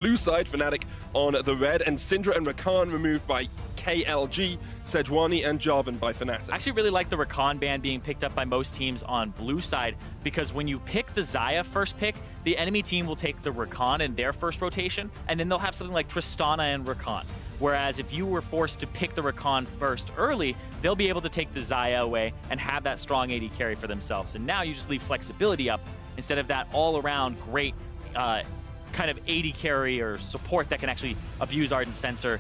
blue side, Fnatic on the red, and Syndra and Rakan removed by KLG, Sejuani and Jarvan by Fnatic. I actually really like the Rakan ban being picked up by most teams on blue side, because when you pick the Xayah first pick, the enemy team will take the Rakan in their first rotation, and then they'll have something like Tristana and Rakan. Whereas if you were forced to pick the Rakan first early, they'll be able to take the Xayah away and have that strong AD carry for themselves. And now you just leave flexibility up instead of that all-around great kind of AD carry or support that can actually abuse Ardent Sensor.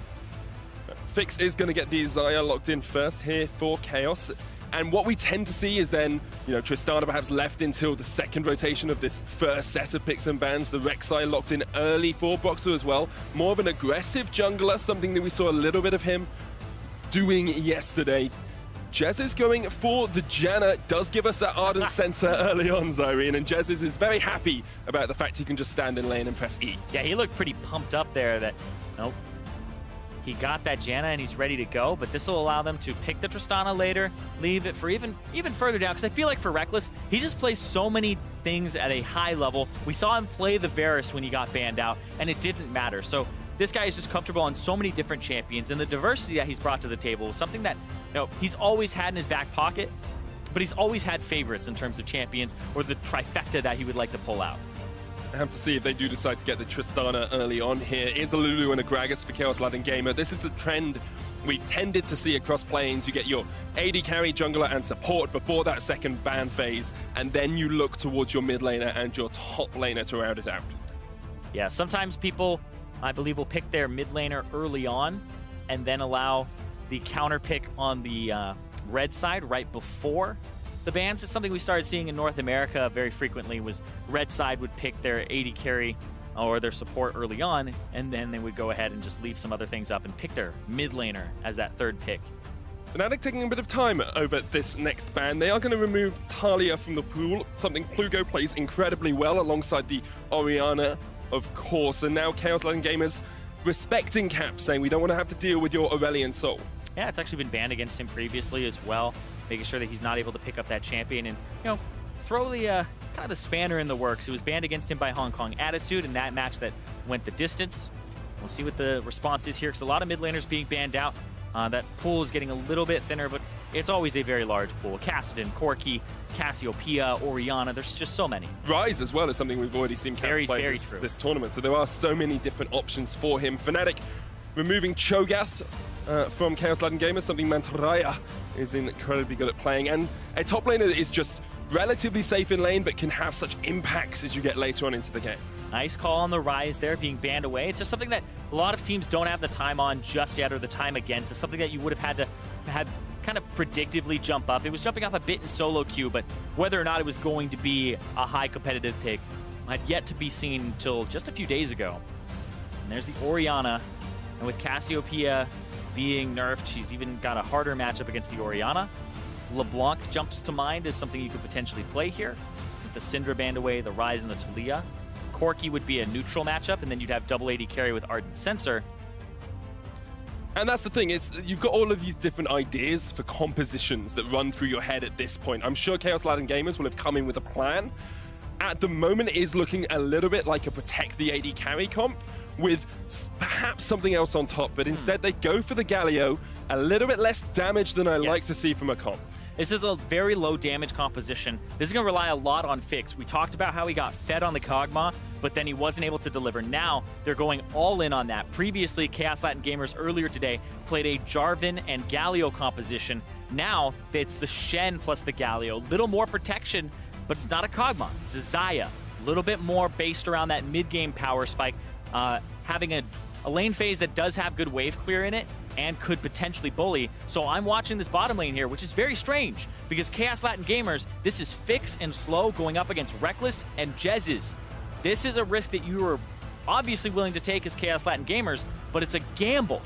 Fix is going to get the Xayah locked in first here for Kaos. And what we tend to see is then, Tristana perhaps left until the second rotation of this first set of picks and bans. The Rek'Sai locked in early for Boxer as well. More of an aggressive jungler, something that we saw a little bit of him doing yesterday. Jez is going for the Janna, does give us that Ardent Sensor early on, Zyrene, and Jez is very happy about the fact he can just stand in lane and press E. Yeah, he looked pretty pumped up there that, nope. He got that Janna and he's ready to go, but this will allow them to pick the Tristana later, leave it for even further down, because I feel like for Reckless, he just plays so many things at a high level. We saw him play the Varus when he got banned out, and it didn't matter. So this guy is just comfortable on so many different champions, and the diversity that he's brought to the table is something that he's always had in his back pocket, but he's always had favorites in terms of champions or the trifecta that he would like to pull out. I have to see if they do decide to get the Tristana early on here. It's a Lulu and a Gragas for Chaos Latin Gamer. This is the trend we tended to see across planes. You get your AD carry, jungler, and support before that second ban phase, and then you look towards your mid laner and your top laner to round it out. Yeah, sometimes people, I believe, will pick their mid laner early on and then allow the counter pick on the red side right before the bans. It's something we started seeing in North America very frequently, was red side would pick their AD carry or their support early on, and then they would go ahead and just leave some other things up and pick their mid laner as that third pick. Fnatic taking a bit of time over this next ban. They are going to remove Talia from the pool, something Plugo plays incredibly well alongside the Orianna, of course. And now Chaos Latin Gamers respecting Cap, saying we don't want to have to deal with your Aurelion Soul. Yeah, it's actually been banned against him previously as well, making sure that he's not able to pick up that champion and, throw the kind of the spanner in the works. It was banned against him by Hong Kong Attitude in that match that went the distance. We'll see what the response is here, because a lot of mid laners being banned out. That pool is getting a little bit thinner, but it's always a very large pool. Kassadin, Corki, Cassiopeia, Orianna, there's just so many. Ryze as well is something we've already seen Cap play this tournament, so there are so many different options for him. Fnatic removing Cho'Gath from Chaos Latin Gamers, something Mantaraya is incredibly good at playing, and a top laner that is just relatively safe in lane, but can have such impacts as you get later on into the game. Nice call on the Ryze there, being banned away. It's just something that a lot of teams don't have the time on just yet, or the time against. It's something that you would have had to kind of predictively jump up. It was jumping up a bit in solo queue, but whether or not it was going to be a high competitive pick had yet to be seen until just a few days ago. And there's the Orianna, and with Cassiopeia being nerfed, she's even got a harder matchup against the Orianna. LeBlanc jumps to mind as something you could potentially play here. With the Syndra banned away, the Ryze and the Talia. Corki would be a neutral matchup, and then you'd have double AD carry with Ardent Sensor. And that's the thing, you've got all of these different ideas for compositions that run through your head at this point. I'm sure Chaos Latin Gamers will have come in with a plan. At the moment, it is looking a little bit like a protect the AD carry comp, with perhaps something else on top, but instead they go for the Galio, a little bit less damage than I like to see from a comp. This is a very low damage composition. This is going to rely a lot on Fix. We talked about how he got fed on the Kog'Maw, but then he wasn't able to deliver. Now they're going all in on that. Previously, Chaos Latin Gamers earlier today played a Jarvan and Galio composition. Now it's the Shen plus the Galio. Little more protection, but it's not a Kog'Maw. It's a Xayah. A little bit more based around that mid-game power spike. Having a lane phase that does have good wave clear in it and could potentially bully. So I'm watching this bottom lane here, which is very strange, because Chaos Latin Gamers, this is Fix and Slow going up against Reckless and Jez's. This is a risk that you are obviously willing to take as Chaos Latin Gamers, but it's a gamble.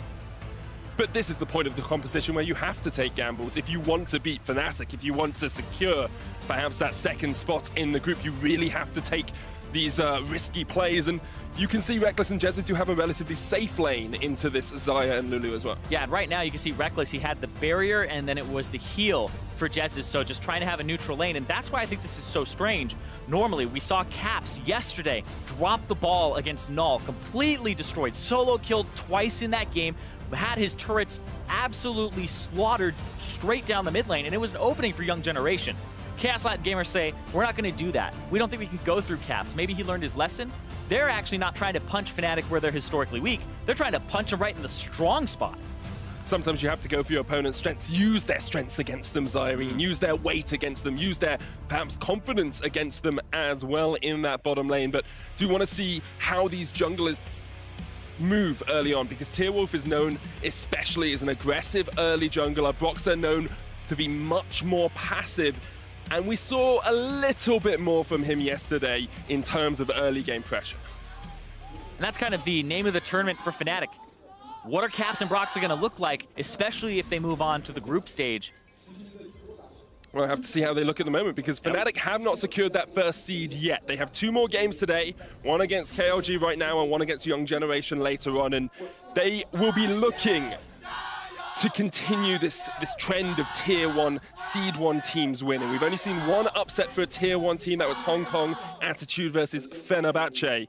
But this is the point of the composition where you have to take gambles. If you want to beat Fnatic, if you want to secure perhaps that second spot in the group, you really have to take these risky plays. And you can see Reckless and Jezz do have a relatively safe lane into this Xayah and Lulu as well. Yeah, and right now you can see Reckless, he had the barrier and then it was the heal for Jezz, so just trying to have a neutral lane, and that's why I think this is so strange. Normally, we saw Caps yesterday drop the ball against Null, completely destroyed, solo killed twice in that game, had his turrets absolutely slaughtered straight down the mid lane, and it was an opening for Young Generation. Chaos Latin gamers say, we're not going to do that. We don't think we can go through Caps. Maybe he learned his lesson. They're actually not trying to punch Fnatic where they're historically weak. They're trying to punch them right in the strong spot. Sometimes you have to go for your opponent's strengths, use their strengths against them, Zyrene, use their weight against them, use their, perhaps, confidence against them as well in that bottom lane. But do want to see how these junglers move early on, because Tearwolf is known especially as an aggressive early jungler. Broxah known to be much more passive, and we saw a little bit more from him yesterday in terms of early game pressure. And that's kind of the name of the tournament for Fnatic. What are Caps and Broxah going to look like, especially if they move on to the group stage? We'll have to see how they look at the moment, because Fnatic have not secured that first seed yet. They have 2 more games today, one against KLG right now and one against Young Generation later on, and they will be looking to continue this trend of Tier 1, Seed 1 teams winning. We've only seen one upset for a Tier 1 team, that was Hong Kong Attitude versus Fenerbahce.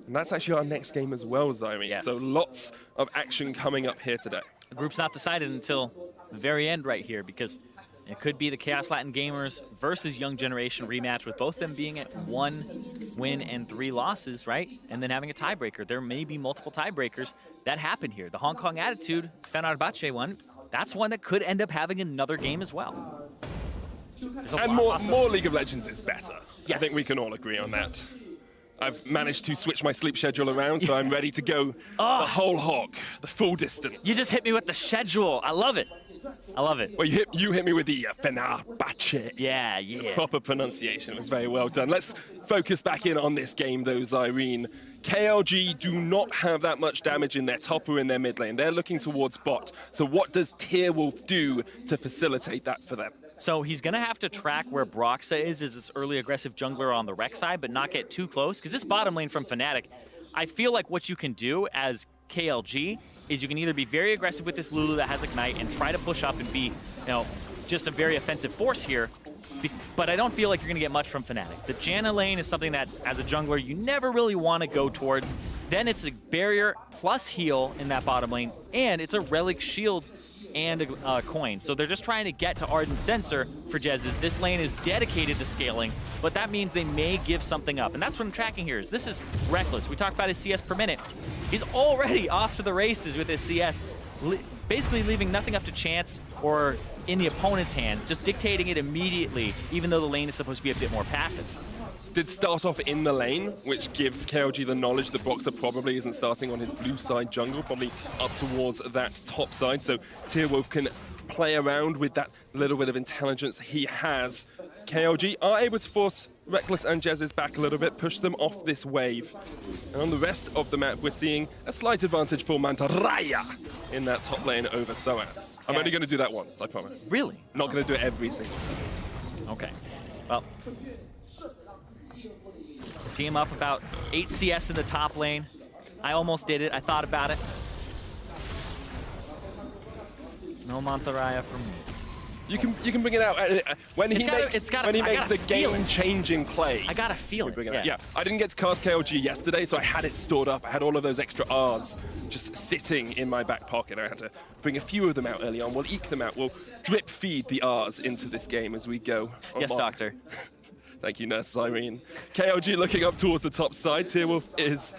And that's actually our next game as well, Zyrene. Yes. So lots of action coming up here today. The group's not decided until the very end right here, because it could be the Chaos Latin Gamers versus Young Generation rematch, with both them being at 1 win and 3 losses, right? And then having a tiebreaker. There may be multiple tiebreakers that happen here. The Hong Kong Attitude, Fenerbahce one, that's one that could end up having another game as well. And more League of Legends is better. Yes. I think we can all agree on that. I've managed to switch my sleep schedule around, so I'm ready to go the whole hog, the full distance. You just hit me with the schedule. I love it. I love it. Well, you hit me with the Fenerbahce. Yeah. Proper pronunciation. It was very well done. Let's focus back in on this game, though, Zyrene. KLG do not have that much damage in their top or in their mid lane. They're looking towards bot. So what does Tearwolf do to facilitate that for them? So he's going to have to track where Broxah is as this early aggressive jungler on the Rex side, but not get too close, because this bottom lane from Fnatic, I feel like what you can do as KLG is you can either be very aggressive with this Lulu that has Ignite and try to push up and be, just a very offensive force here, but I don't feel like you're going to get much from Fnatic. The Janna lane is something that, as a jungler, you never really want to go towards. Then it's a barrier plus heal in that bottom lane, and it's a relic shield and a coin. So they're just trying to get to Ardent Sensor for Jez's. This lane is dedicated to scaling, but that means they may give something up. And that's what I'm tracking here. This is Reckless. We talked about his CS per minute. He's already off to the races with his CS, basically leaving nothing up to chance or in the opponent's hands, just dictating it immediately, even though the lane is supposed to be a bit more passive. Did start off in the lane, which gives KLG the knowledge that Broxah probably isn't starting on his blue side jungle, probably up towards that top side. So Tearwolf can play around with that little bit of intelligence he has. KLG are able to force Reckless and Jez's back a little bit, push them off this wave. And on the rest of the map, we're seeing a slight advantage for Mantaraya in that top lane over Soaz. I'm only going to do that once, I promise. Really? Not going to do it every single time. Okay. Well, see him up about 8 CS in the top lane. I almost did it. I thought about it. No Mantaraya from me. You can bring it out when he makes the game-changing play. I gotta feel it. Yeah, I didn't get to cast KLG yesterday, so I had it stored up. I had all of those extra Rs just sitting in my back pocket. I had to bring a few of them out early on. We'll eke them out. We'll drip feed the Rs into this game as we go. Yes, Doctor. Thank you, Nurse Zyrene. KLG looking up towards the top side. Tearwolf is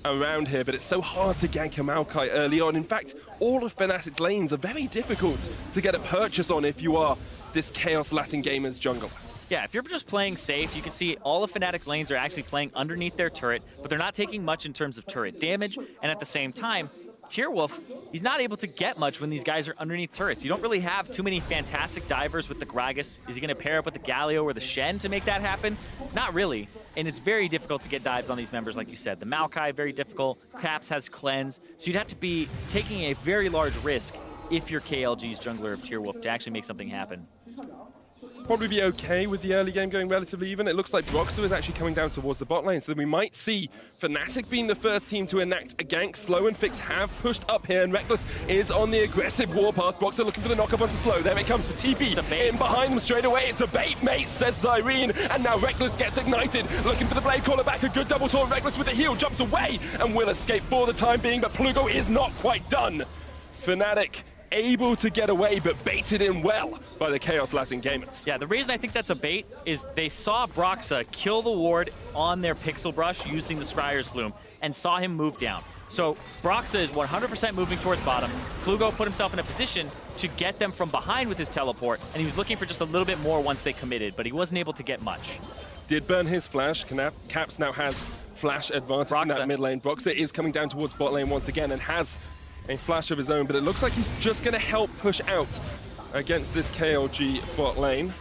around here, but it's so hard to gank a Maokai early on. In fact, all of Fnatic's lanes are very difficult to get a purchase on if you are this Chaos Latin Gamers jungler. Yeah, if you're just playing safe, you can see all of Fnatic's lanes are actually playing underneath their turret, but they're not taking much in terms of turret damage, and at the same time, Tearwolf, he's not able to get much when these guys are underneath turrets. You don't really have too many fantastic divers with the Gragas. Is he going to pair up with the Galio or the Shen to make that happen? Not really. And it's very difficult to get dives on these members, like you said. The Maokai, very difficult. Caps has Cleanse. So you'd have to be taking a very large risk if you're KLG's jungler of Tearwolf to actually make something happen. probably be okay with the early game going relatively even. It looks like Broxer is actually coming down towards the bot lane, so we might see Fnatic being the first team to enact a gank. Slow and Fix have pushed up here, and Reckless is on the aggressive warpath. Broxer looking for the knock-up onto Slow. There it comes for TP. In behind them straight away. It's a bait, mate, says Zyrene. And now Reckless gets ignited. Looking for the Blade Caller back. A good double taunt. Reckless with the heal. Jumps away and will escape for the time being, but Plugo is not quite done. Fnatic able to get away, but baited in well by the Kaos Latin gamers. Yeah, the reason I think that's a bait is they saw Broxer kill the ward on their Pixel Brush using the Scryer's Bloom and saw him move down. So Broxer is 100% moving towards bottom. Plugo put himself in a position to get them from behind with his teleport, and he was looking for just a little bit more once they committed, but he wasn't able to get much. Did burn his flash. Caps now has flash advantage in that mid lane. Broxer is coming down towards bot lane once again and has a flash of his own, but it looks like he's just going to help push out against this KLG bot lane.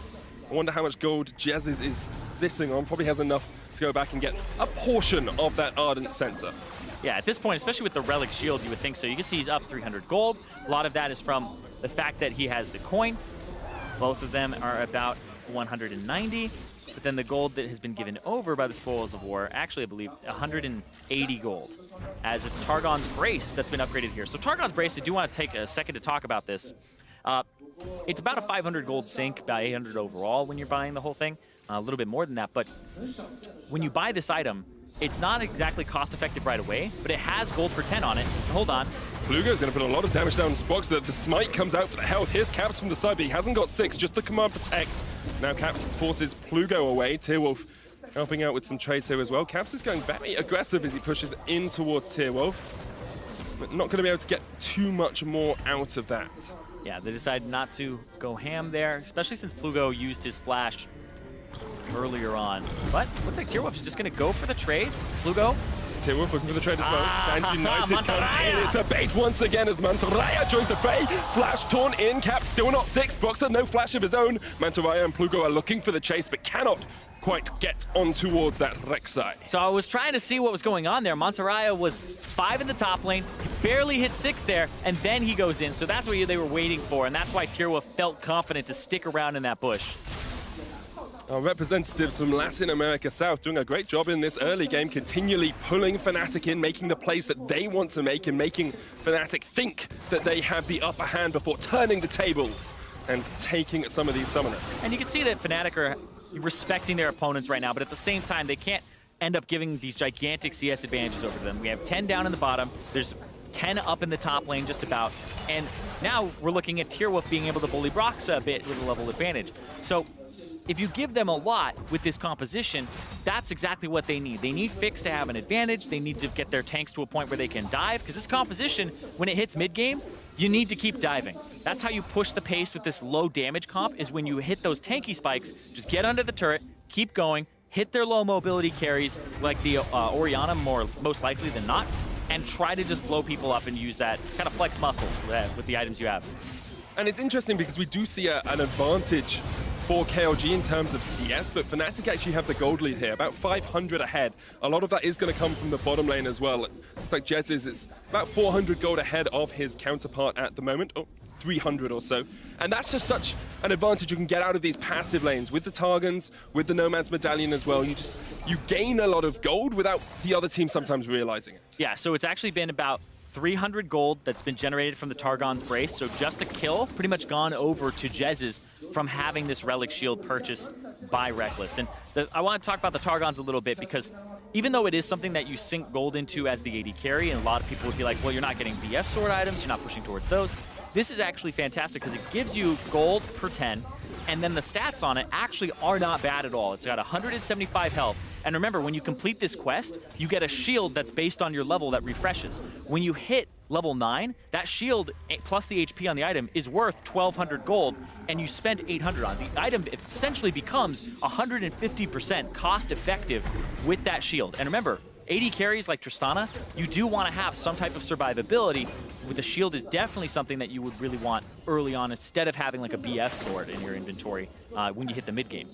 I wonder how much gold Jez's is sitting on. Probably has enough to go back and get a portion of that Ardent Sensor. Yeah, at this point, especially with the Relic Shield, you would think so. You can see he's up 300 gold. A lot of that is from the fact that he has the coin. Both of them are about 190. But then the gold that has been given over by the Spoils of War, actually I believe 180 gold, as it's Targon's Brace that's been upgraded here. So Targon's Brace, I do want to take a second to talk about this. It's about a 500 gold sink, about 800 overall when you're buying the whole thing. A little bit more than that, but when you buy this item, it's not exactly cost-effective right away, but it has gold per 10 on it. Hold on. Plugo's going to put a lot of damage down on Spox. The smite comes out for the health. Here's Caps from the side, but he hasn't got 6, just the command protect. Now Caps forces Plugo away. Tearwolf helping out with some trades here as well. Caps is going very aggressive as he pushes in towards Tearwolf, but not going to be able to get too much more out of that. Yeah, they decided not to go ham there, especially since Plugo used his flash earlier on. But looks like Tearwolf is just going to go for the trade. Plugo. Tearwolf looking for the trade as well. And United comes in. It's a bait once again as Mantaraya joins the fray. Flash torn in. Cap still not 6. Broxer no flash of his own. Mantaraya and Plugo are looking for the chase, but cannot quite get on towards that Rek'Sai. So I was trying to see what was going on there. Mantaraya was 5 in the top lane, barely hit 6 there, and then he goes in. So that's what they were waiting for, and that's why Tearwolf felt confident to stick around in that bush. Our representatives from Latin America South doing a great job in this early game, continually pulling Fnatic in, making the plays that they want to make and making Fnatic think that they have the upper hand before turning the tables and taking some of these summoners. And you can see that Fnatic are respecting their opponents right now, but at the same time, they can't end up giving these gigantic CS advantages over to them. We have 10 down in the bottom. There's 10 up in the top lane just about. And now we're looking at Tearwolf being able to bully Broxer a bit with a level advantage. So if you give them a lot with this composition, that's exactly what they need. They need Fix to have an advantage. They need to get their tanks to a point where they can dive, because this composition, when it hits mid-game, you need to keep diving. That's how you push the pace with this low damage comp, is when you hit those tanky spikes, just get under the turret, keep going, hit their low mobility carries like the Orianna most likely than not, and try to just blow people up and use that kind of flex muscles with the items you have. And it's interesting because we do see an advantage for KLG in terms of CS, but Fnatic actually have the gold lead here, about 500 ahead. A lot of that is going to come from the bottom lane as well. It's like Jez's is about 400 gold ahead of his counterpart at the moment, or 300 or so. And that's just such an advantage you can get out of these passive lanes with the Targons, with the Nomad's Medallion as well. You gain a lot of gold without the other team sometimes realizing it. Yeah, so it's actually been about 300 gold that's been generated from the Targon's Brace, so just a kill, pretty much gone over to Jez's from having this Relic Shield purchased by Reckless. And I want to talk about the Targons a little bit, because even though it is something that you sink gold into as the AD carry, and a lot of people would be like, well, you're not getting BF sword items, you're not pushing towards those. This is actually fantastic because it gives you gold per 10, and then the stats on it actually are not bad at all. It's got 175 health. And remember, when you complete this quest, you get a shield that's based on your level that refreshes. When you hit level 9, that shield plus the HP on the item is worth 1,200 gold, and you spent 800 on it. The item essentially becomes 150% cost effective with that shield. And remember, AD carries like Tristana, you do want to have some type of survivability. With the shield is definitely something that you would really want early on, instead of having like a BF sword in your inventory when you hit the mid game.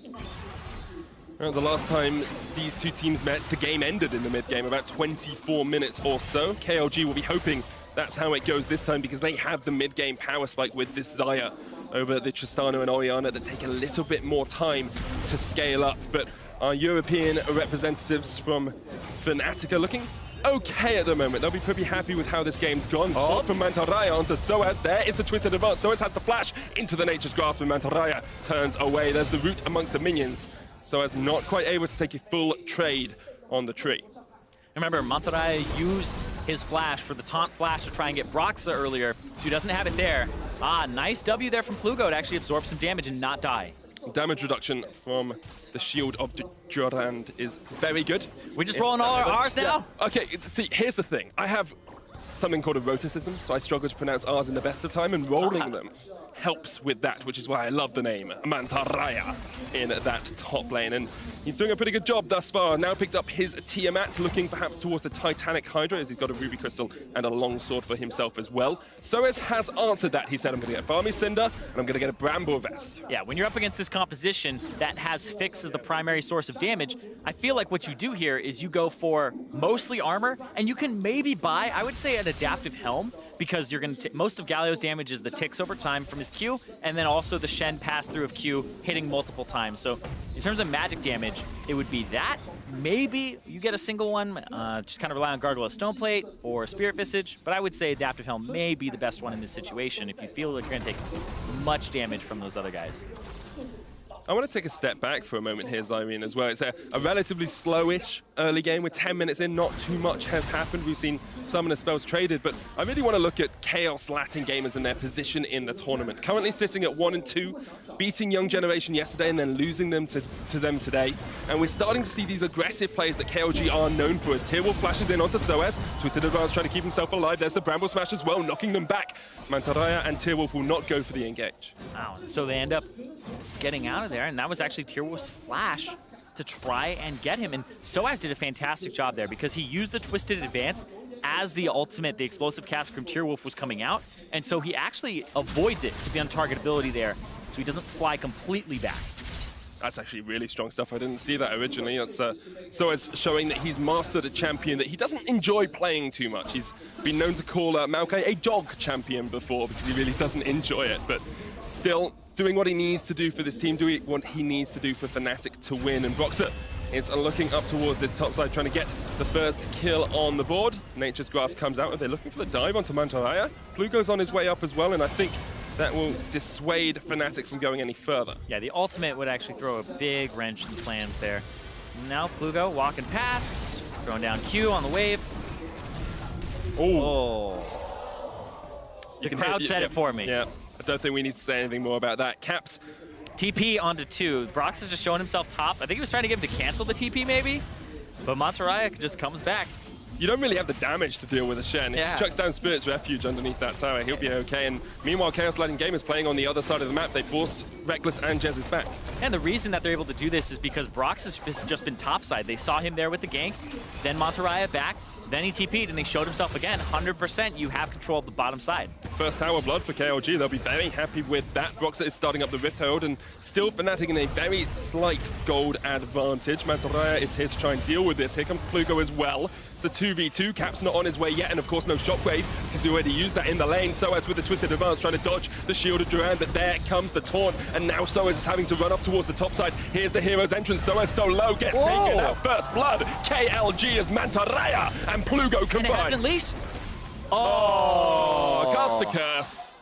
The last time these two teams met, the game ended in the mid-game, about 24 minutes or so. KLG will be hoping that's how it goes this time, because they have the mid-game power spike with this Xayah over the Tristana and Oceania that take a little bit more time to scale up. But our European representatives from Fnatic are looking okay at the moment. They'll be pretty happy with how this game's gone. Oh, from Mantarraya onto Soaz. There is the twisted advance. Soaz has the flash into the Nature's Grasp, and Mantarraya turns away. There's the root amongst the minions. Soaz not quite able to take a full trade on the tree. Remember, Mantarraya used his flash for the taunt flash to try and get Broxa earlier, so he doesn't have it there. Ah, nice W there from Plugo to actually absorb some damage and not die. Damage reduction from the shield of Durand is very good. We're just rolling all our R's now? Yeah. Okay, see, here's the thing. I have something called a roticism, so I struggle to pronounce R's in the best of time, and rolling them helps with that, which is why I love the name Mantarraya in that top lane. And he's doing a pretty good job thus far. Now picked up his Tiamat, looking perhaps towards the Titanic Hydra, as he's got a Ruby Crystal and a long sword for himself as well. Soaz has answered that. He said, I'm going to get a Balmy Cinder, and I'm going to get a Bramble Vest. Yeah, when you're up against this composition that has Fix as the primary source of damage, I feel like what you do here is you go for mostly armor, and you can maybe buy, I would say, an adaptive helm, because you're going to most of Galio's damage is the ticks over time from his Q, and then also the Shen pass through of Q hitting multiple times. So in terms of magic damage, it would be that. Maybe you get a single one, just kind of rely on Gargoyle Stoneplate or Spirit Visage, but I would say Adaptive Helm may be the best one in this situation if you feel like you're going to take much damage from those other guys. I want to take a step back for a moment here, Zyrene, as well. It's a relatively slowish early game. We're 10 minutes in, not too much has happened. We've seen Summoner spells traded, but I really want to look at Kaos Latin gamers and their position in the tournament. Currently sitting at 1 and 2, beating Young Generation yesterday and then losing them to them today. And we're starting to see these aggressive plays that KLG are known for, as Tearwolf flashes in onto Soaz. Twisted Advance trying to keep himself alive. There's the Bramble Smash as well, knocking them back. Mantarraya and Tearwolf will not go for the engage. Wow, so they end up getting out of there, and that was actually Tearwolf's flash to try and get him. And Soaz did a fantastic job there because he used the Twisted Advance as the ultimate, the explosive cast from Tearwolf was coming out, and so he actually avoids it with the untargetability there, so he doesn't fly completely back. That's actually really strong stuff. I didn't see that originally. That's Soaz showing that he's mastered a champion that he doesn't enjoy playing too much. He's been known to call Maokai a dog champion before because he really doesn't enjoy it, but still doing what he needs to do for this team, doing what he needs to do for Fnatic to win. And Broxa is looking up towards this top side, trying to get the first kill on the board. Nature's Grasp comes out, and they're looking for the dive onto Mantarraya. Plugo's on his way up as well, and I think that will dissuade Fnatic from going any further. Yeah, the ultimate would actually throw a big wrench in plans there. Now Plugo walking past, throwing down Q on the wave. Oh. The crowd said it for me. Yeah. I don't think we need to say anything more about that. Caps. TP onto 2. Brox is just showing himself top. I think he was trying to get him to cancel the TP maybe, but Mantarraya just comes back. You don't really have the damage to deal with a Shen. Yeah. If he chucks down Spirit's Refuge underneath that tower, he'll be okay. And meanwhile, Chaos Latin Gamers playing on the other side of the map. They forced Reckless and Jez's back. And the reason that they're able to do this is because Brox has just been topside. They saw him there with the gank, then Mantarraya back, then he TP'd and they showed himself again. 100% you have control of the bottom side. First Tower Blood for KLG. They'll be very happy with that. Broxa is starting up the Rift Herald and still Fnatic in a very slight gold advantage. Mantarraya is here to try and deal with this. Here comes Plugo as well. It's a 2v2. Cap's not on his way yet, and of course no Shockwave because he already used that in the lane. Soaz with the Twisted Advance trying to dodge the shield of Durand, but there comes the taunt, and now Soaz is having to run up towards the top side. Here's the hero's entrance. Soaz so low, gets taken out. First blood. KLG is Mantarraya and Plugo combined. And it hasn't leashed. Oh, cast a curse.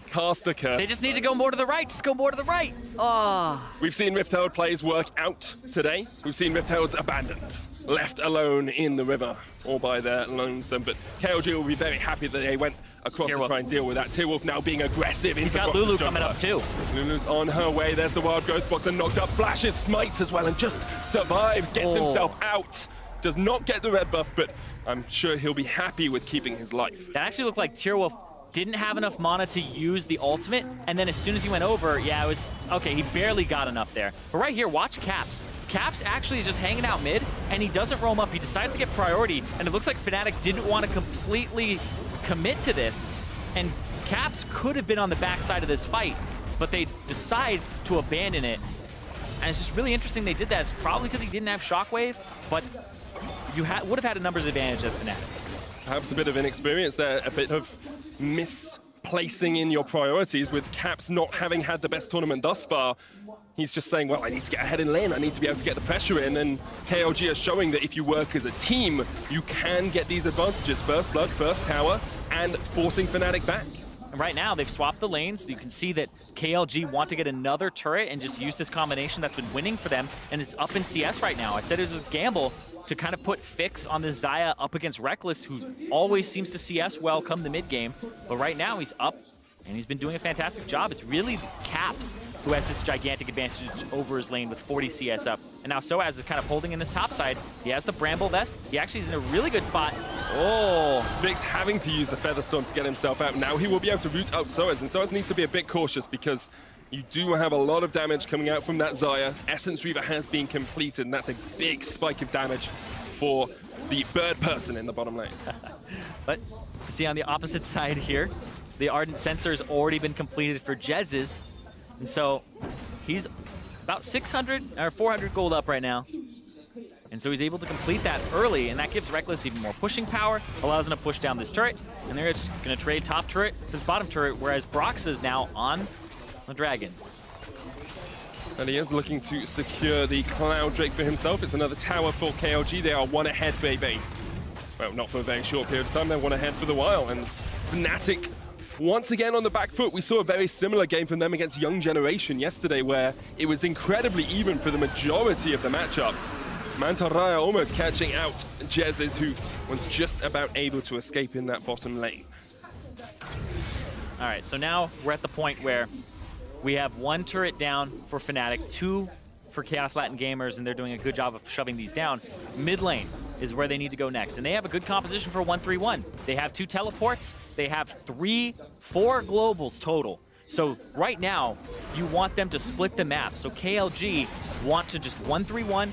Cast a curse. They just need to go more to the right. Just go more to the right. Oh. We've seen Rift Herald plays work out today. We've seen Rift Heralds abandoned, left alone in the river, all by their lonesome. But KLG will be very happy that they went across to try and deal with that. Tearwolf now being aggressive. He's got Lulu coming up too. Lulu's on her way. There's the Wild Growth Box and knocked up. Flashes, smites as well, and just survives, gets himself out. Does not get the red buff, but I'm sure he'll be happy with keeping his life. That actually looked like Tearwolf didn't have enough mana to use the ultimate, and then as soon as he went over, yeah, it was, okay, he barely got enough there. But right here, watch Caps. Caps actually is just hanging out mid, and he doesn't roam up. He decides to get priority, and it looks like Fnatic didn't want to completely commit to this, and Caps could have been on the backside of this fight, but they decide to abandon it. And it's just really interesting they did that. It's probably because he didn't have Shockwave, but you would have had a numbers advantage as Fnatic. Perhaps a bit of inexperience there, a bit of placing in your priorities with Caps not having had the best tournament thus far. He's just saying, well, I need to get ahead in lane. I need to be able to get the pressure in. And KLG are showing that if you work as a team, you can get these advantages. First blood, first tower, and forcing Fnatic back. And right now, they've swapped the lanes. You can see that KLG want to get another turret and just use this combination that's been winning for them. And it's up in CS right now. I said it was a gamble to kind of put Fix on the Xayah up against Reckless, who always seems to CS well come the mid game. But right now, he's up, and he's been doing a fantastic job. It's really Caps who has this gigantic advantage over his lane with 40 CS up. And now Soaz is kind of holding in this top side. He has the Bramble Vest. He actually is in a really good spot. Oh! Vix having to use the Featherstorm to get himself out. Now he will be able to root out Soaz, and Soaz needs to be a bit cautious because you do have a lot of damage coming out from that Xayah. Essence Reaver has been completed, and that's a big spike of damage for the bird person in the bottom lane. But see on the opposite side here, the Ardent Sensor has already been completed for Jez's. And so he's about 600 or 400 gold up right now. And so he's able to complete that early, and that gives Reckless even more pushing power, allows him to push down this turret, and they're just going to trade top turret for this bottom turret, whereas Brox is now on the Dragon. And he is looking to secure the Cloud Drake for himself. It's another tower for KLG. They are one ahead, baby. Well, not for a very short period of time. They're one ahead for the while. And Fnatic, once again on the back foot. We saw a very similar game from them against Young Generation yesterday, where it was incredibly even for the majority of the matchup. Mantarraya almost catching out Jez's, who was just about able to escape in that bottom lane. All right, so now we're at the point where we have one turret down for Fnatic, two for Chaos Latin Gamers, and they're doing a good job of shoving these down. Mid lane is where they need to go next, and they have a good composition for 1-3-1. They have 2 teleports, they have 4 globals total. So right now, you want them to split the map. So KLG want to just 1-3-1,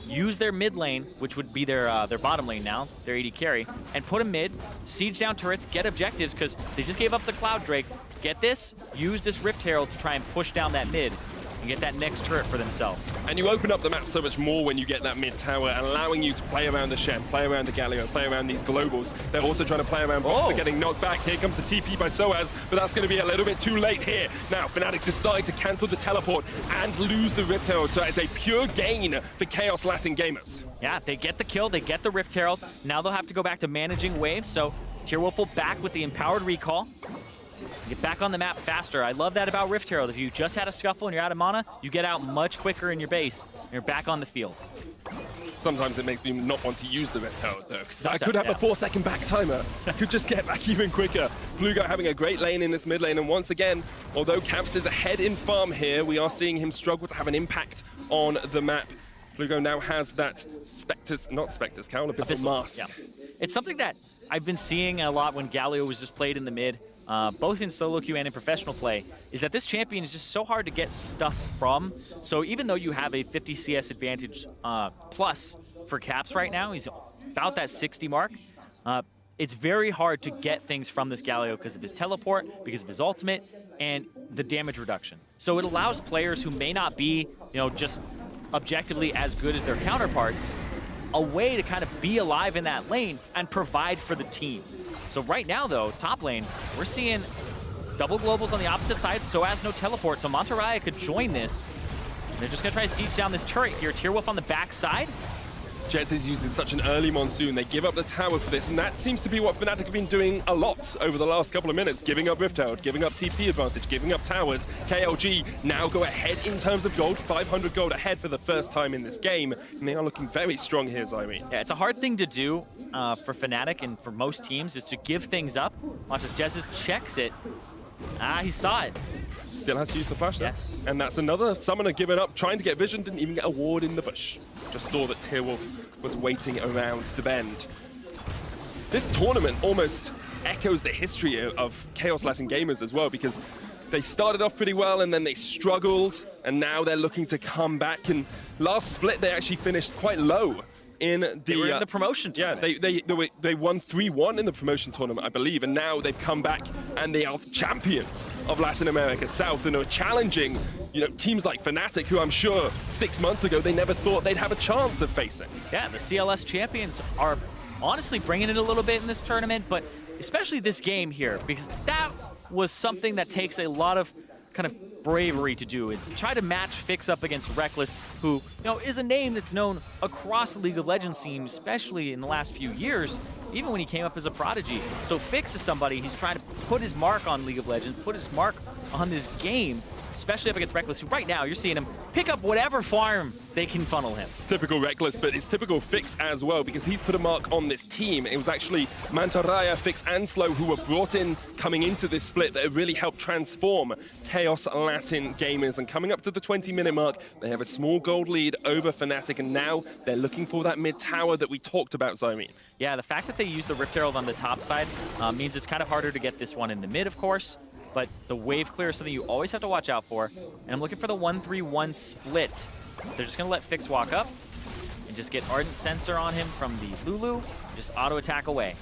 use their mid lane, which would be their bottom lane now, their AD carry, and put them mid, siege down turrets, get objectives, because they just gave up the Cloud Drake. Get this, use this Rift Herald to try and push down that mid and get that next turret for themselves. And you open up the map so much more when you get that mid tower, allowing you to play around the Shen, play around the Galio, play around these globals. They're also trying to play around Box. They're getting knocked back. Here comes the TP by Soaz, but that's going to be a little bit too late here. Now, Fnatic decide to cancel the teleport and lose the Rift Herald, so it's a pure gain for Chaos Latin Gamers. Yeah, they get the kill, they get the Rift Herald. Now they'll have to go back to managing waves, so Tearwolf will back with the Empowered Recall. Get back on the map faster. I love that about Rift Herald. If you just had a scuffle and you're out of mana, you get out much quicker in your base, and you're back on the field. Sometimes it makes me not want to use the Rift Herald, though, because I could have a 4-second back timer. I could just get back even quicker. Blueguy having a great lane in this mid lane, and once again, although Caps is ahead in farm here, we are seeing him struggle to have an impact on the map. Blueguy now has that Spectre's, not Spectre's Cowl, Abyssal Mask. Yeah. It's something that I've been seeing a lot when Galio was just played in the mid, both in solo queue and in professional play, is that this champion is just so hard to get stuff from. So even though you have a 50 CS advantage plus for Caps right now, he's about that 60 mark, it's very hard to get things from this Galio because of his teleport, because of his ultimate, and the damage reduction. So it allows players who may not be, just objectively as good as their counterparts, a way to kind of be alive in that lane and provide for the team. So right now, though, top lane, we're seeing double globals on the opposite side, so as no teleport, so Mantarraya could join this. And they're just going to try to siege down this turret here. Tearwolf on the back side. Jez's uses such an early Monsoon. They give up the tower for this, and that seems to be what Fnatic have been doing a lot over the last couple of minutes. Giving up Rift Herald, giving up TP advantage, giving up towers. KLG now go ahead in terms of gold, 500 gold ahead for the first time in this game, and they are looking very strong here, Zyrene. Yeah, it's a hard thing to do for Fnatic and for most teams, is to give things up. Watch as Jez's checks it. He saw it. Still has to use the flash, though. Yes. And that's another summoner giving up, trying to get vision, didn't even get a ward in the bush. Just saw that Tearwolf was waiting around the bend. This tournament almost echoes the history of Chaos Latin Gamers as well, because they started off pretty well and then they struggled, and now they're looking to come back. And last split, they actually finished quite low. They were in the promotion tournament. Yeah, they won 3-1 in the promotion tournament, I believe, and now they've come back and they are champions of Latin America South and are challenging, teams like Fnatic, who I'm sure 6 months ago they never thought they'd have a chance of facing. Yeah, the CLS champions are honestly bringing it a little bit in this tournament, but especially this game here, because that was something that takes a lot of kind of bravery to do it. Try to match Fix up against Rekkles, who is a name that's known across the League of Legends scene, especially in the last few years, even when he came up as a prodigy. So Fix is somebody, he's trying to put his mark on League of Legends, put his mark on this game, especially up against Rekkles, who right now you're seeing him pick up whatever farm they can funnel him. It's typical Rekkles, but it's typical Fix as well, because he's put a mark on this team. It was actually Mantaraya, Fix, and Slow who were brought in coming into this split that really helped transform Chaos Latin gamers. And coming up to the 20-minute mark, they have a small gold lead over Fnatic, and now they're looking for that mid tower that we talked about, Zomi. Yeah, the fact that they used the Rift Herald on the top side means it's kind of harder to get this one in the mid, of course. But the wave clear is something you always have to watch out for. And I'm looking for the 1-3-1 split. They're just going to let Fix walk up and just get Ardent Sensor on him from the Lulu. Just auto attack away.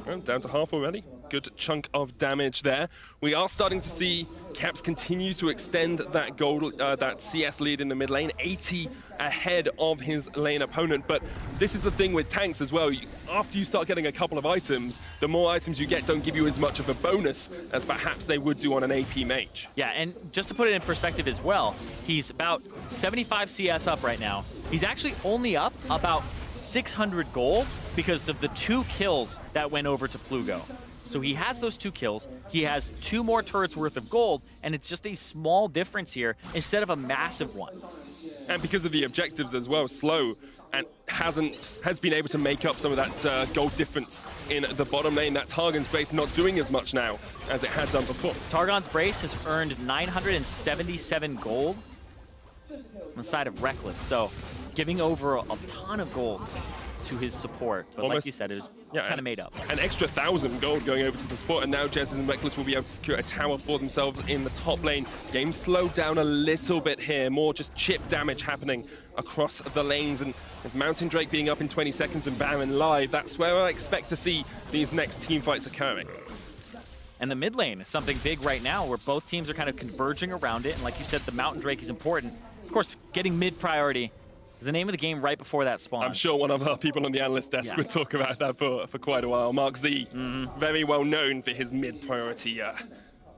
Well, down to half already. Good chunk of damage there. We are starting to see Caps continue to extend that gold, that CS lead in the mid lane, 80 ahead of his lane opponent. But this is the thing with tanks as well. After you start getting a couple of items, the more items you get don't give you as much of a bonus as perhaps they would do on an AP mage. Yeah, and just to put it in perspective as well, he's about 75 CS up right now. He's actually only up about 600 gold because of the 2 kills that went over to Plugo. So he has those 2 kills, he has 2 more turrets worth of gold, and it's just a small difference here instead of a massive one. And because of the objectives as well, Slow and has been able to make up some of that gold difference in the bottom lane. That Targon's Brace not doing as much now as it had done before. Targon's Brace has earned 977 gold on the side of Rekkles, so giving over a ton of gold to his support. But like you said, it was kind of made up. An extra 1,000 gold going over to the support, and now Jez and Rekkles will be able to secure a tower for themselves in the top lane. Game slowed down a little bit here, more just chip damage happening across the lanes, and with Mountain Drake being up in 20 seconds and Baron live, that's where I expect to see these next team fights occurring. And the mid lane is something big right now where both teams are kind of converging around it, and like you said, the Mountain Drake is important. Of course, getting mid priority is the name of the game right before that spawn. I'm sure one of our people on the analyst desk would talk about that for quite a while. Mark Z, very well known for his mid-priority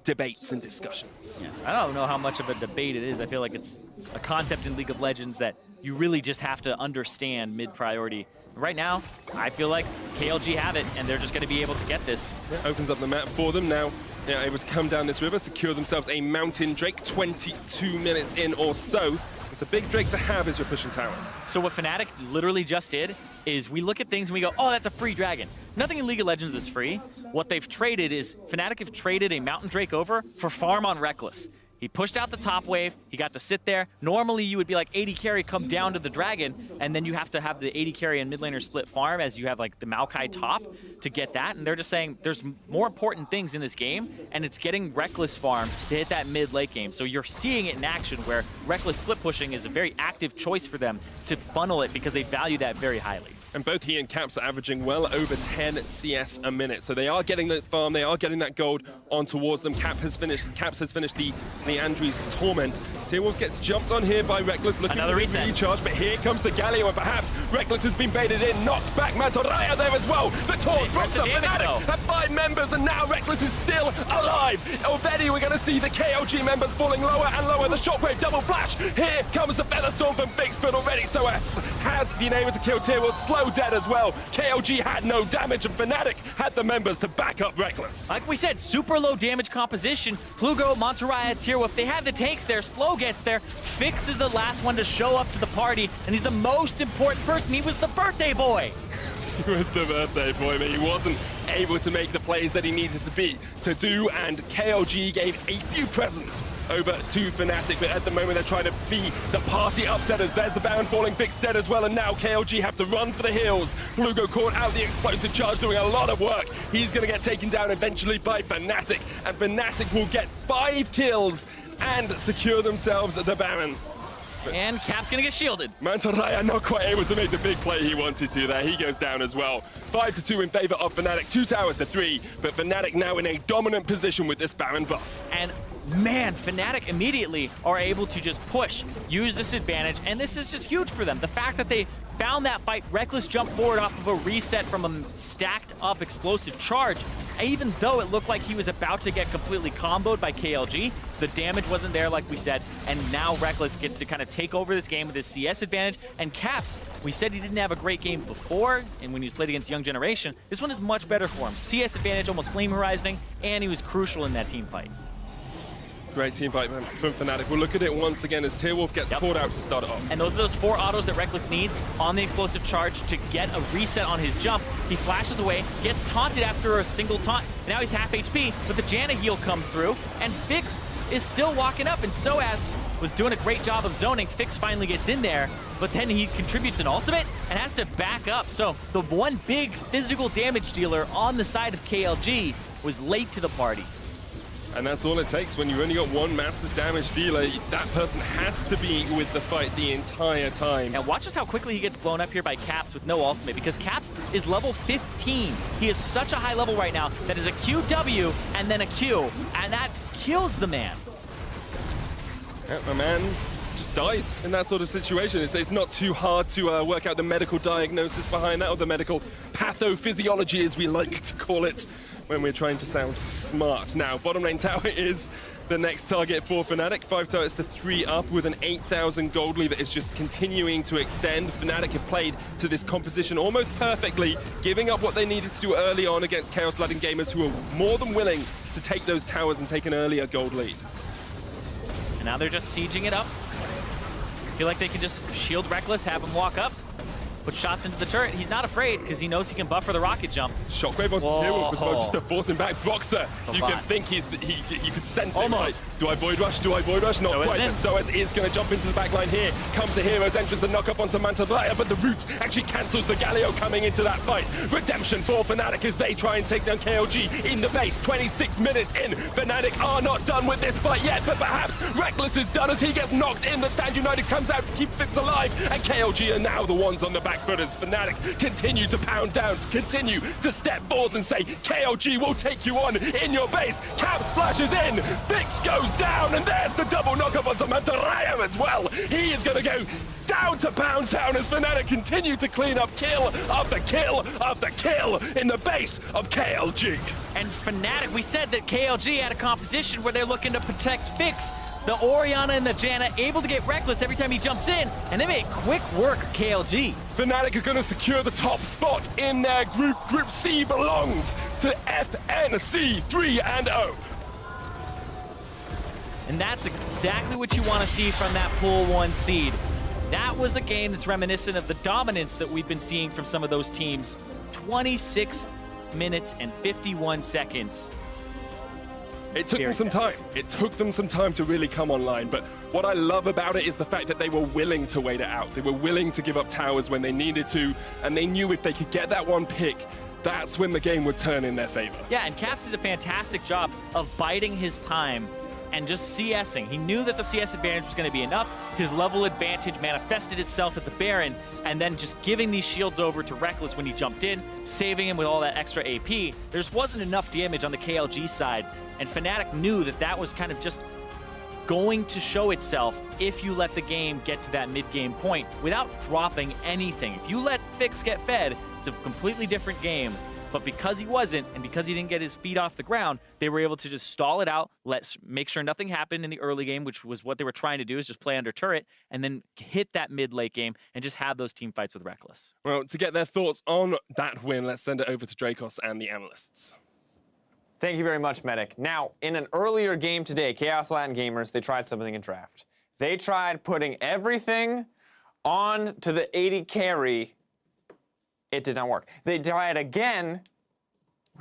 debates and discussions. Yes, I don't know how much of a debate it is. I feel like it's a concept in League of Legends that you really just have to understand mid-priority. Right now, I feel like KLG have it, and they're just going to be able to get this. Yeah, opens up the map for them now. They're able to come down this river, secure themselves a Mountain Drake, 22 minutes in or so. It's a big Drake to have as you're pushing towers. So what Fnatic literally just did is we look at things and we go, oh, that's a free dragon. Nothing in League of Legends is free. What they've traded is, Fnatic have traded a Mountain Drake over for farm on Rekkles. He pushed out the top wave, he got to sit there. Normally you would be like 80 carry, come down to the dragon, and then you have to have the 80 carry and mid laner split farm as you have like the Maokai top to get that. And they're just saying there's more important things in this game, and it's getting Rekkles farm to hit that mid late game. So you're seeing it in action where Rekkles split pushing is a very active choice for them to funnel it because they value that very highly. And both he and Caps are averaging well over 10 CS a minute. So they are getting that farm, they are getting that gold on towards them. Caps has finished the Andries Torment. T-Wolves gets jumped on here by Rekkles, looking Another for reset. the recharge, but here comes the Galio, and perhaps Rekkles has been baited in, knocked back Mantaraya there as well. The Taunt drops up Fnatic at 5 members, and now Rekkles is still alive. Already we're going to see the KLG members falling lower and lower. The Shockwave double flash. Here comes the Featherstorm from Fix, but already Soas has been able to kill T-Wolves. Slow dead as well. KLG had no damage, and Fnatic had the members to back up Rekkles. Like we said, super low damage composition. Plugo, Mantaraya, Tierwolf, they have the tanks there. Slow gets there. Fix is the last one to show up to the party, and he's the most important person. He was the birthday boy. He was the birthday boy, but he wasn't able to make the plays that he needed to do, and KLG gave a few presents over to Fnatic, but at the moment they're trying to be the party upsetters. There's the Baron falling, Fix dead as well, and now KLG have to run for the hills. Plugo caught out the explosive charge, doing a lot of work. He's going to get taken down eventually by Fnatic, and Fnatic will get 5 kills and secure themselves the Baron. And Cap's gonna get shielded. Mantaraya not quite able to make the big play he wanted to there. He goes down as well. 5-2 in favor of Fnatic, 2 towers to 3, but Fnatic now in a dominant position with this Baron buff. And man, Fnatic immediately are able to just push, use this advantage, and this is just huge for them. The fact that they found that fight, Reckless jumped forward off of a reset from a stacked up explosive charge, even though it looked like he was about to get completely comboed by KLG, the damage wasn't there like we said, and now Reckless gets to kind of take over this game with his CS advantage, and Caps, we said he didn't have a great game before, and when he played against Young Generation, this one is much better for him. CS advantage, almost flame horizoning, and he was crucial in that team fight. Great team fight from Fnatic. We'll look at it once again as Tearwolf gets caught out to start it off. And those are those 4 autos that Reckless needs on the explosive charge to get a reset on his jump. He flashes away, gets taunted after a single taunt. And now he's half HP, but the Janna heal comes through, and Fix is still walking up, and Soaz was doing a great job of zoning. Fix finally gets in there, but then he contributes an ultimate and has to back up. So the one big physical damage dealer on the side of KLG was late to the party. And that's all it takes when you've only got one massive damage dealer. That person has to be with the fight the entire time. And watch just how quickly he gets blown up here by Caps with no ultimate, because Caps is level 15. He is such a high level right now that is a QW and then a Q, and that kills the man. Yeah, my man just dies in that sort of situation. It's not too hard to work out the medical diagnosis behind that, or the medical pathophysiology, as we like to call it, when we're trying to sound smart. Now, bottom lane tower is the next target for Fnatic. 5 towers to 3 up with an 8,000 gold lead that is just continuing to extend. Fnatic have played to this composition almost perfectly, giving up what they needed to early on against Kaos Latin gamers, who are more than willing to take those towers and take an earlier gold lead. And now they're just sieging it up. Feel like they can just shield Reckless, have him walk up, put shots into the turret. He's not afraid because he knows he can buffer the rocket jump. Shockwave onto Tearwolf as well, just to force him back. Broxer, you lot. can think you could sense it. Almost. Like, do I Void Rush? Do I Void Rush? Not quite. But Soaz is going to jump into the back line here. Comes the Hero's entrance and knock up onto Mantablaya, but the root actually cancels the Galio coming into that fight. Redemption for Fnatic as they try and take down KLG in the base. 26 minutes in. Fnatic are not done with this fight yet, but perhaps Reckless is done as he gets knocked in. The Stand United comes out to keep Fix alive, and KLG are now the ones on the back foot as Fnatic continue to pound down, to continue to step forward and say, KLG will take you on in your base. Cab splashes in, Fix goes down, and there's the double knock-up onto Mantaraya as well. He is going to go down to Pound Town as Fnatic continue to clean up kill after kill after kill in the base of KLG. And Fnatic, we said that KLG had a composition where they're looking to protect Fix. The Orianna and the Janna able to get Reckless every time he jumps in, and they make quick work of KLG. Fnatic are going to secure the top spot in their group. Group C belongs to FNC 3-0. And that's exactly what you want to see from that Pool 1 seed. That was a game that's reminiscent of the dominance that we've been seeing from some of those teams. 26 minutes and 51 seconds. It took them some time. It took them some time to really come online, but what I love about it is the fact that they were willing to wait it out. They were willing to give up towers when they needed to, and they knew if they could get that one pick, that's when the game would turn in their favor. Yeah, and Caps did a fantastic job of biding his time and just CSing. He knew that the CS advantage was going to be enough. His level advantage manifested itself at the Baron, and then just giving these shields over to Reckless when he jumped in, saving him with all that extra AP. There just wasn't enough damage on the KLG side, and Fnatic knew that that was kind of just going to show itself if you let the game get to that mid-game point without dropping anything. If you let Fix get fed, it's a completely different game. But because he wasn't, and because he didn't get his feet off the ground, they were able to just stall it out, make sure nothing happened in the early game, which was what they were trying to do, is just play under turret, and then hit that mid-late game and just have those team fights with Reckless. Well, to get their thoughts on that win, let's send it over to Dracos and the analysts. Thank you very much, Medic. Now, in an earlier game today, Chaos Latin Gamers, they tried something in draft. They tried putting everything on to the 80 carry. It did not work. They tried again.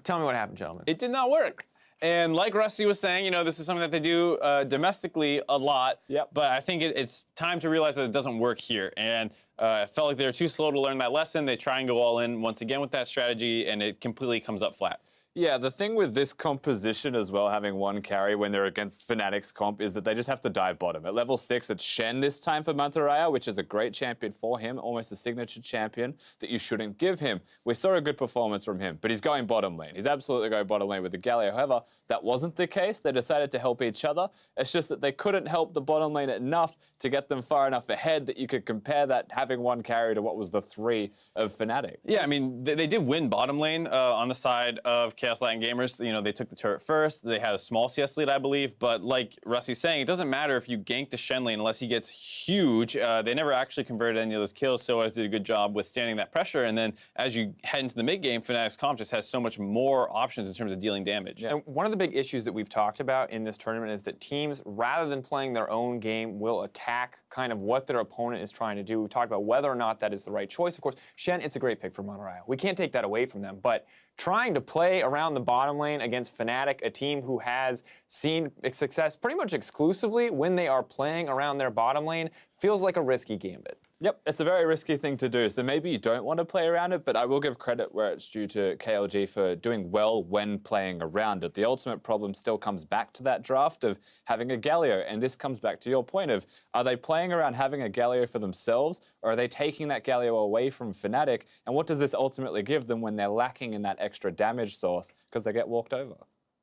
Tell me what happened, gentlemen. It did not work. And like Rusty was saying, you know, this is something that they do domestically a lot. Yep. But I think it's time to realize that it doesn't work here. And I felt like they were too slow to learn that lesson. They try and go all in once again with that strategy, and it completely comes up flat. Yeah, the thing with this composition as well, having one carry when they're against Fnatic's comp, is that they just have to dive bottom. At level 6, it's Shen this time for Mantaraya, which is a great champion for him, almost a signature champion that you shouldn't give him. We saw a good performance from him, but he's going bottom lane. He's absolutely going bottom lane with the Galio. However, that wasn't the case. They decided to help each other. It's just that they couldn't help the bottom lane enough to get them far enough ahead that you could compare that having one carry to what was the 3 of Fnatic. Yeah, I mean, they did win bottom lane on the side of Chaos Latin Gamers. You know, they took the turret first. They had a small CS lead, I believe. But like Rusty's saying, it doesn't matter if you gank the Shen lane unless he gets huge. They never actually converted any of those kills. Soaz did a good job withstanding that pressure. And then as you head into the mid game, Fnatic's comp just has so much more options in terms of dealing damage. And one of the big issues that we've talked about in this tournament is that teams, rather than playing their own game, will attack kind of what their opponent is trying to do. We've talked about whether or not that is the right choice. Of course, Shen, it's a great pick for Mantaraya. We can't take that away from them, but trying to play around the bottom lane against Fnatic, a team who has seen success pretty much exclusively when they are playing around their bottom lane, feels like a risky gambit. Yep, it's a very risky thing to do, so maybe you don't want to play around it, but I will give credit where it's due to KLG for doing well when playing around it. The ultimate problem still comes back to that draft of having a Galio, and this comes back to your point of, are they playing around having a Galio for themselves, or are they taking that Galio away from Fnatic, and what does this ultimately give them when they're lacking in that extra damage source, because they get walked over?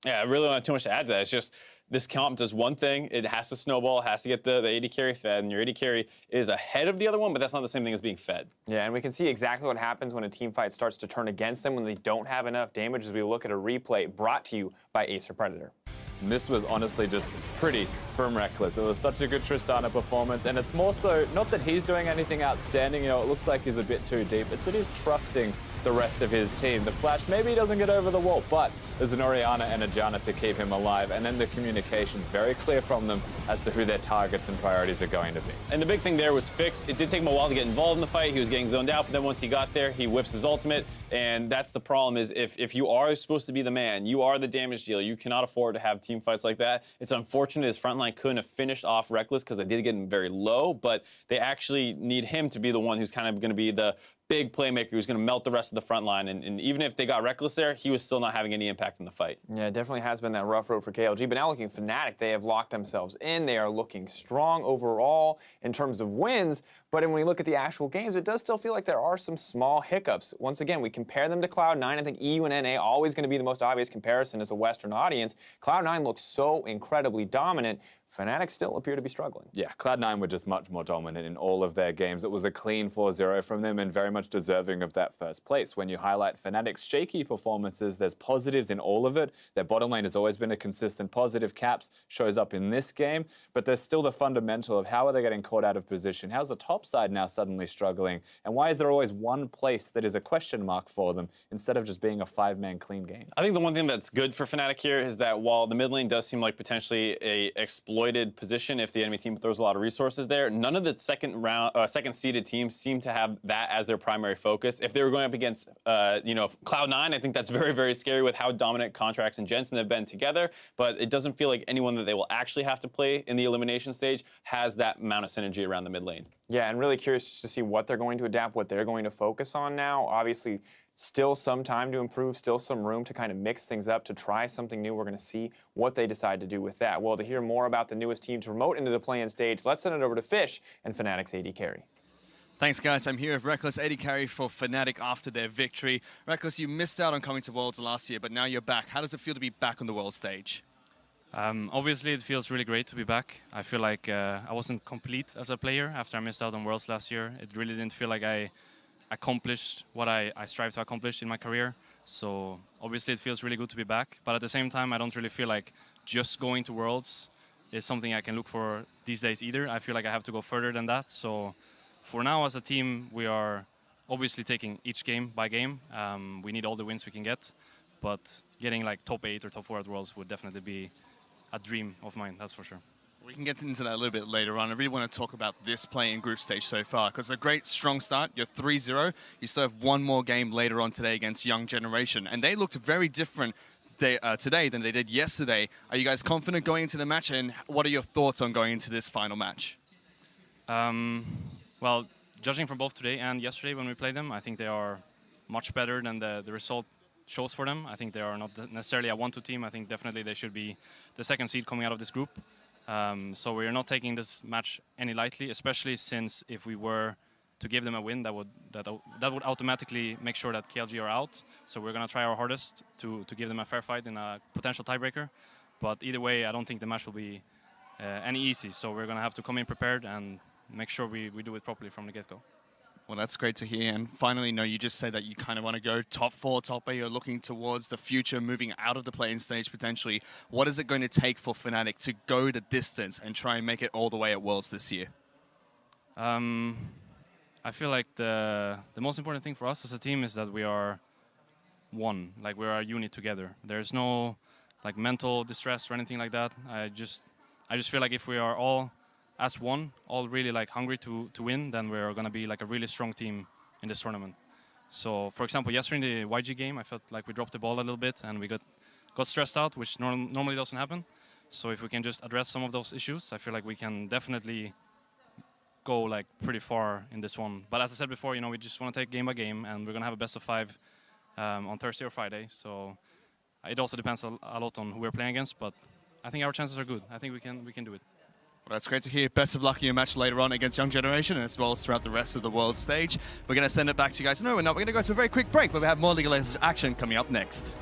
Yeah, I really don't have too much to add to that. It's just this comp does one thing. It has to snowball. It has to get the AD carry fed, and your AD carry is ahead of the other one, but that's not the same thing as being fed. Yeah, and we can see exactly what happens when a team fight starts to turn against them when they don't have enough damage as we look at a replay brought to you by Acer Predator. And this was honestly just pretty from Reckless. It was such a good Tristana performance, and it's more so, not that he's doing anything outstanding, you know, it looks like he's a bit too deep, it's that he's trusting the rest of his team. The flash, maybe he doesn't get over the wall, but there's an Orianna and a Janna to keep him alive, and then the communication's very clear from them as to who their targets and priorities are going to be. And the big thing there was Fix. It did take him a while to get involved in the fight. He was getting zoned out, but then once he got there, he whiffs his ultimate, and that's the problem is if you are supposed to be the man, you are the damage dealer, you cannot afford to have team fights like that. It's unfortunate his frontline couldn't have finished off Reckless because they did get him very low, but they actually need him to be the one who's kind of going to be the big playmaker who's going to melt the rest of the front line. And even if they got Reckless there, he was still not having any impact in the fight. Yeah, it definitely has been that rough road for KLG. But now looking Fnatic, they have locked themselves in. They are looking strong overall in terms of wins. But when we look at the actual games, it does still feel like there are some small hiccups. Once again, we compare them to Cloud9. I think EU and NA always going to be the most obvious comparison as a Western audience. Cloud9 looks so incredibly dominant. Fnatic still appear to be struggling. Yeah, Cloud9 were just much more dominant in all of their games. It was a clean 4-0 from them and very much deserving of that first place. When you highlight Fnatic's shaky performances, there's positives in all of it. Their bottom lane has always been a consistent positive. Caps shows up in this game, but there's still the fundamental of how are they getting caught out of position? How's the top side now suddenly struggling? And why is there always one place that is a question mark for them instead of just being a 5-man clean game? I think the one thing that's good for Fnatic here is that while the mid lane does seem like potentially a exploited position if the enemy team throws a lot of resources there, none of the second seeded teams seem to have that as their primary focus. If they were going up against Cloud9, I think that's very, very scary with how dominant Contracts and Jensen have been together, but it doesn't feel like anyone that they will actually have to play in the elimination stage has that amount of synergy around the mid lane. Yeah, and really curious to see what they're going to adapt, what they're going to focus on now. Obviously, still some time to improve, still some room to kind of mix things up, to try something new. We're going to see what they decide to do with that. Well, to hear more about the newest team to promote into the play-in stage, let's send it over to Fish and Fnatic's AD carry. Thanks, guys. I'm here with Reckless, AD carry for Fnatic after their victory. Reckless, you missed out on coming to Worlds last year, but now you're back. How does it feel to be back on the World stage? Obviously, it feels really great to be back. I feel like I wasn't complete as a player after I missed out on Worlds last year. It really didn't feel like I accomplished what I strive to accomplish in my career. So obviously, it feels really good to be back. But at the same time, I don't really feel like just going to Worlds is something I can look for these days either. I feel like I have to go further than that. So for now, as a team, we are obviously taking each game by game. We need all the wins we can get. But getting like top 8 or top 4 at Worlds would definitely be a dream of mine, that's for sure. We can get into that a little bit later on. I really want to talk about this play-in group stage so far, because a great, strong start. You're 3-0. You still have one more game later on today against Young Generation, and they looked very different today than they did yesterday. Are you guys confident going into the match, and what are your thoughts on going into this final match? Well, judging from both today and yesterday when we played them, I think they are much better than the result shows for them. I think they are not necessarily a 1-2 team. I think definitely they should be the second seed coming out of this group. So we're not taking this match any lightly, especially since if we were to give them a win, that would automatically make sure that KLG are out. So we're going to try our hardest to give them a fair fight in a potential tiebreaker. But either way, I don't think the match will be any easy. So we're going to have to come in prepared and make sure we do it properly from the get-go. Well, that's great to hear. And finally, no, you just said that you kind of want to go top 4, top 8. You're looking towards the future, moving out of the play-in stage potentially. What is it going to take for Fnatic to go the distance and try and make it all the way at Worlds this year? I feel like the most important thing for us as a team is that we are one, like we are a unit together. There's no like mental distress or anything like that. I just feel like if we are all as one, all really like hungry to win, then we're going to be like a really strong team in this tournament. So, for example, yesterday in the YG game, I felt like we dropped the ball a little bit and we got stressed out, which normally doesn't happen. So if we can just address some of those issues, I feel like we can definitely go like pretty far in this one. But as I said before, you know, we just want to take game by game, and we're going to have a best of 5 on Thursday or Friday. So it also depends a lot on who we're playing against, but I think our chances are good. I think we can do it. Well, that's great to hear. Best of luck in your match later on against Young Generation, as well as throughout the rest of the world stage. We're going to send it back to you guys. No, we're not. We're going to go to a very quick break, but we have more League of Legends action coming up next.